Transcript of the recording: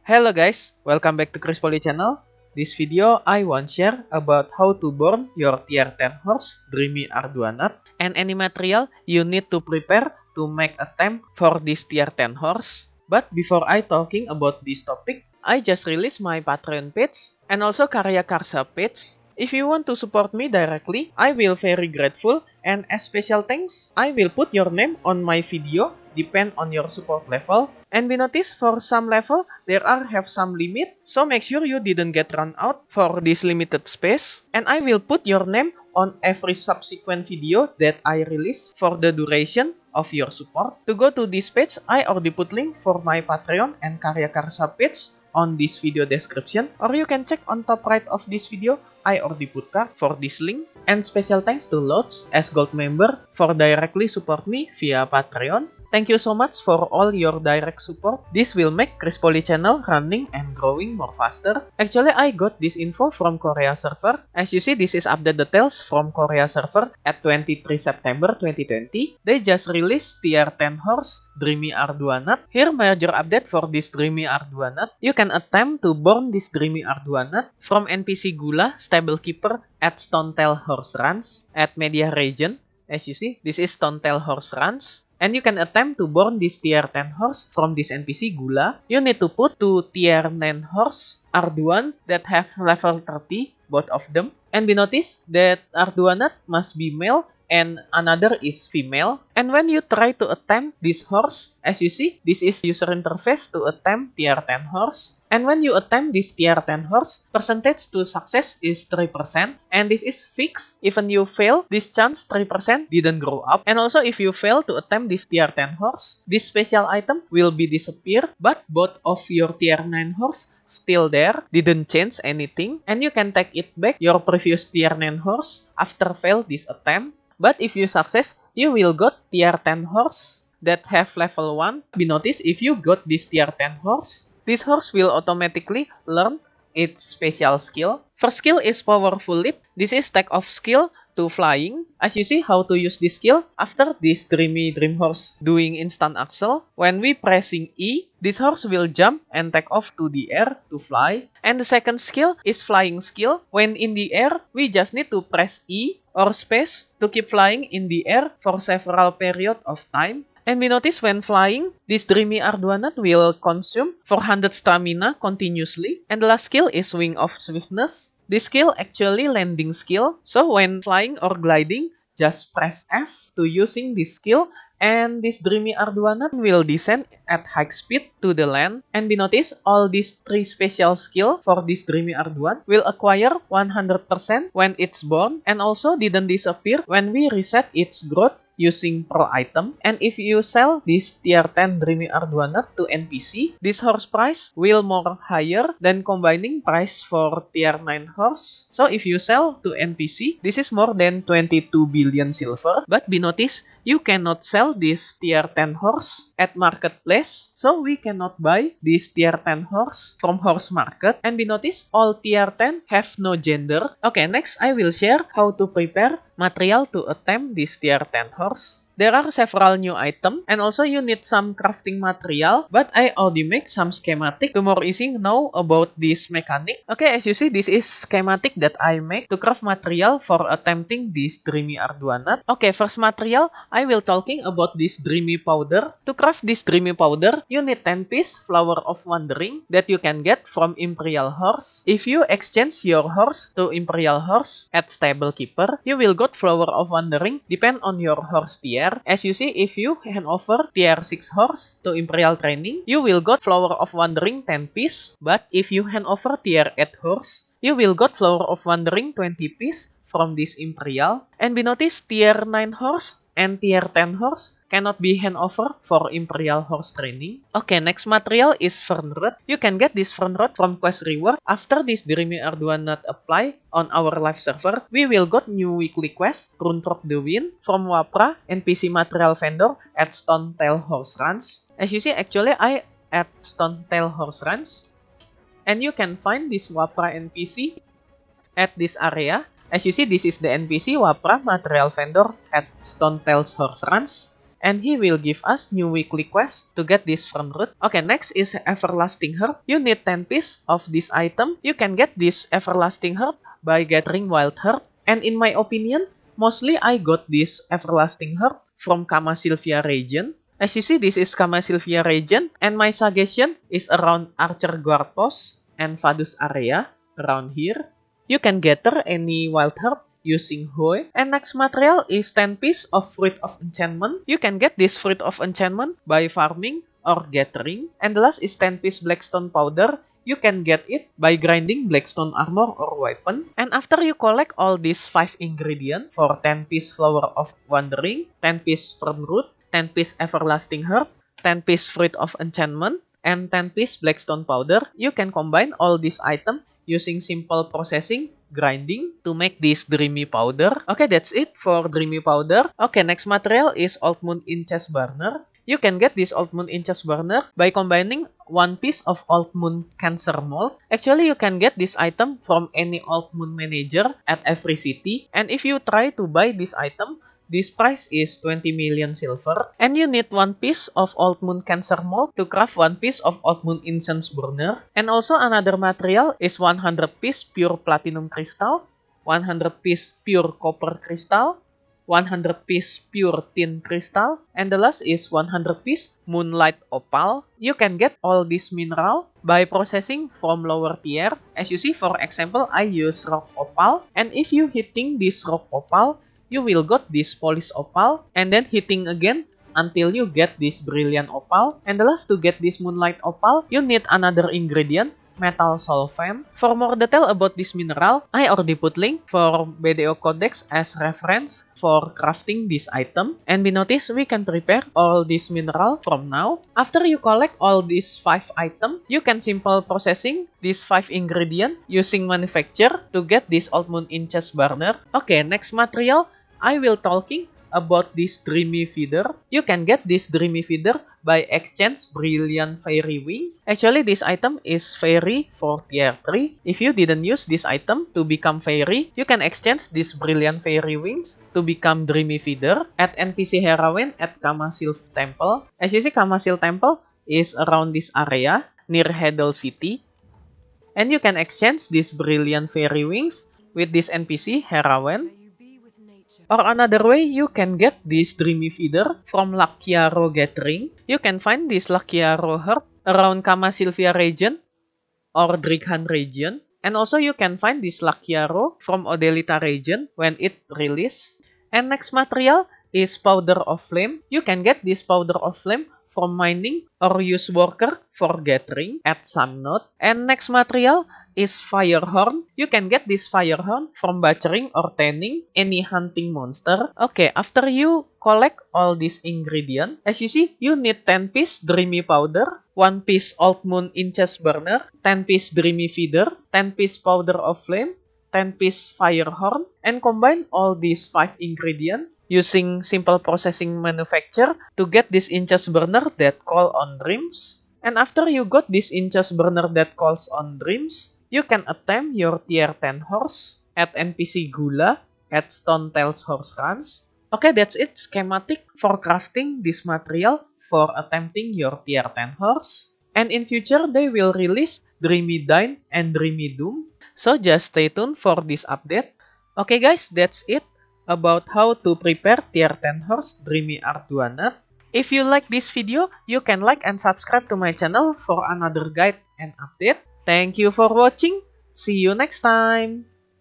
Hello guys, welcome back to Chris Poly channel. This video I want share about how to burn your tier 10 horse Dreamy Arduanut and any material you need to prepare to make a temp for this tier 10 horse. But before I talking about this topic, I just released my Patreon page and also Karya Karsa page. If you want to support me directly, I will very grateful, and as special thanks, I will put your name on my video depend on your support level. And we notice for some level there have some limit, so make sure you didn't get run out for this limited space. And I will put your name on every subsequent video that I release for the duration of your support. To go to this page, I already put link for my Patreon and Karya Karsa page on this video description, or you can check on top right of this video. I already put card for this link. And special thanks to Lots as gold member for directly support me via Patreon. Thank you so much for all your direct support. This will make Chris Poly channel running and growing more faster. Actually, I got this info from Korea server. As you see, this is update details from Korea server at 23 September 2020. They just released tier 10 horse Dreamy Arduanut. Here major update for this Dreamy Arduanut. You can attempt to burn this Dreamy Arduanut from NPC Gula Stable Keeper at Stonetail Horse Ranch at Media Region. As you see, this is Stonetail Horse Ranch. And you can attempt to burn this tier 10 horse from this NPC Gula. You need to put two tier 9 horse Arduan that have level 30, both of them. And we notice that Arduanut must be male and another is female. And when you try to attempt this horse, as you see, this is user interface to attempt tier 10 horse. And when you attempt this tier 10 horse, percentage to success is 3%. And this is fixed. Even you fail, this chance 3% didn't grow up. And also if you fail to attempt this tier 10 horse, this special item will be disappear. But both of your tier 9 horse still there, didn't change anything. And you can take it back your previous tier 9 horse after fail this attempt. But if you success, you will got tier 10 horse that have level 1. Be notice if you got this tier 10 horse, this horse will automatically learn its special skill. First skill is Powerful Leap. This is take off skill to flying. As you see how to use this skill, after this Dreamy Dream Horse doing instant axle, when we pressing E, this horse will jump and take off to the air to fly. And the second skill is Flying skill. When in the air, we just need to press E or space to keep flying in the air for several period of time. And we notice when flying, this Dreamy Arduanut will consume 400 stamina continuously. And the last skill is Wing of Swiftness. This skill actually landing skill. So when flying or gliding, just press F to using this skill. And this Dreamy Arduanut will descend at high speed to the land. And we notice all these three special skill for this Dreamy Arduan will acquire 100% when it's born. And also didn't disappear when we reset its growth using Pearl item. And if you sell this tier 10 Dreamy Arduanut to NPC, this horse price will more higher than combining price for tier 9 horse. So if you sell to NPC, this is more than 22 billion silver. But be notice, you cannot sell this tier 10 horse at marketplace. So we cannot buy this tier 10 horse from horse market. And be notice, all tier 10 have no gender. Okay, next I will share how to prepare material to attempt this tier 10 horse. There are several new items and also you need some crafting material, but I already make some schematic to more easy know about this mechanic. Okay, as you see, this is schematic that I make to craft material for attempting this Dreamy Arduanut. Okay, first material, I will talking about this Dreamy powder. To craft this Dreamy powder, you need 10 piece Flower of Wandering that you can get from Imperial Horse. If you exchange your horse to Imperial Horse at Stable Keeper, you will get Flower of Wandering depend on your horse tier. As you see, if you hand over tier 6 horse to Imperial Training, you will got Flower of Wandering 10 piece. But if you hand over tier 8 horse, you will got Flower of Wandering 20 piece from this Imperial. And we notice tier 9 horse and tier 10 horse cannot be hand over for Imperial Horse Training. Okay, next material is Fern Root. You can get this Fern Root from quest reward. After this Dreamy Arduanut apply on our live server, we will got new weekly quest, Rune Drop the Wind, from Wapra, NPC material vendor at Stonetail Horse Ranch. As you see, actually I at Stonetail Horse Ranch, and you can find this Wapra NPC at this area. As you see, this is the NPC Wapra material vendor at Stonetail Horse Ranch. and he will give us new weekly quests to get this front root. Okay, next is Everlasting Herb. You need 10 pieces of this item. You can get this Everlasting Herb by gathering Wild Herb. And in my opinion, mostly I got this Everlasting Herb from Kama Sylvia region. As you see, this is Kama Sylvia region, and my suggestion is around Archer Guard Post and Vaduz area, around here. You can gather any wild herb using Hoi. And next material is 10 pieces of Fruit of Enchantment. You can get this Fruit of Enchantment by farming or gathering. And the last is 10 piece Blackstone Powder. You can get it by grinding Blackstone Armor or Weapon. And after you collect all these 5 ingredients for 10 piece Flower of Wandering, 10 piece Fern Root, 10 piece Everlasting Herb, 10 piece Fruit of Enchantment, and 10 piece Blackstone Powder, you can combine all these items using simple processing, grinding, to make this Dreamy Powder. Okay, that's it for Dreamy Powder. Okay, next material is Old Moon Inches Burner. You can get this Old Moon Inches Burner by combining 1 piece of Old Moon Cancer Mold. Actually, you can get this item from any Old Moon manager at every city. And if you try to buy this item, this price is 20 million silver, and you need 1 piece of Old Moon Cancer Mold to craft 1 piece of Old Moon Incense Burner. And also another material is 100 piece pure platinum crystal, 100 piece pure copper crystal, 100 piece pure tin crystal, and the last is 100 piece moonlight opal. You can get all this mineral by processing from lower tier. As you see, for example, I use rock opal, and if you hitting this rock opal, you will got this polished opal, and then hitting again until you get this brilliant opal. And the last, to get this moonlight opal, you need another ingredient, metal solvent. For more detail about this mineral, I already put link for BDO Codex as reference for crafting this item. And be noticed, we can prepare all this mineral from now. After you collect all these 5 items, you can simple processing these 5 ingredients using manufacture to get this Old Moon Inches Burner. Okay, next material, I will talking about this Dreamy Feather. You can get this Dreamy Feather by exchange Brilliant Fairy Wing. Actually, this item is Fairy for tier 3. If you didn't use this item to become Fairy, you can exchange this Brilliant Fairy Wings to become Dreamy Feather at NPC Heroine at Kamasil Temple. As you see, Kamasil Temple is around this area near Hedel City. And you can exchange this Brilliant Fairy Wings with this NPC Heroine. Or another way, you can get this Dreamy Feather from Lakiaro Gathering. You can find this Lakiaro herb around Kama Sylvia region or Drighan region. And also you can find this Lakiaro from Odelita region when it released. And next material is Powder of Flame. You can get this Powder of Flame from mining or use worker for gathering at Samnot. And next material is Firehorn. You can get this Firehorn from butchering or tanning any hunting monster. Okay, after you collect all these ingredients, as you see, you need 10 piece Dreamy Powder, 1 piece Old Moon Inches Burner, 10 piece Dreamy Feather, 10 piece Powder of Flame, 10 piece Firehorn, and combine all these 5 ingredients using simple processing manufacture to get this Inches Burner that call on dreams. And after you got this Inches Burner that calls on dreams, you can attempt your tier 10 horse at NPC Gula at Stonetail's Horse Runs. Okay, that's it, schematic for crafting this material for attempting your tier 10 horse. And in future, they will release Dreamy Dine and Dreamy Doom. So just stay tuned for this update. Okay guys, that's it about how to prepare tier 10 horse Dreamy Arduanat. If you like this video, you can like and subscribe to my channel for another guide and update. Thank you for watching. See you next time.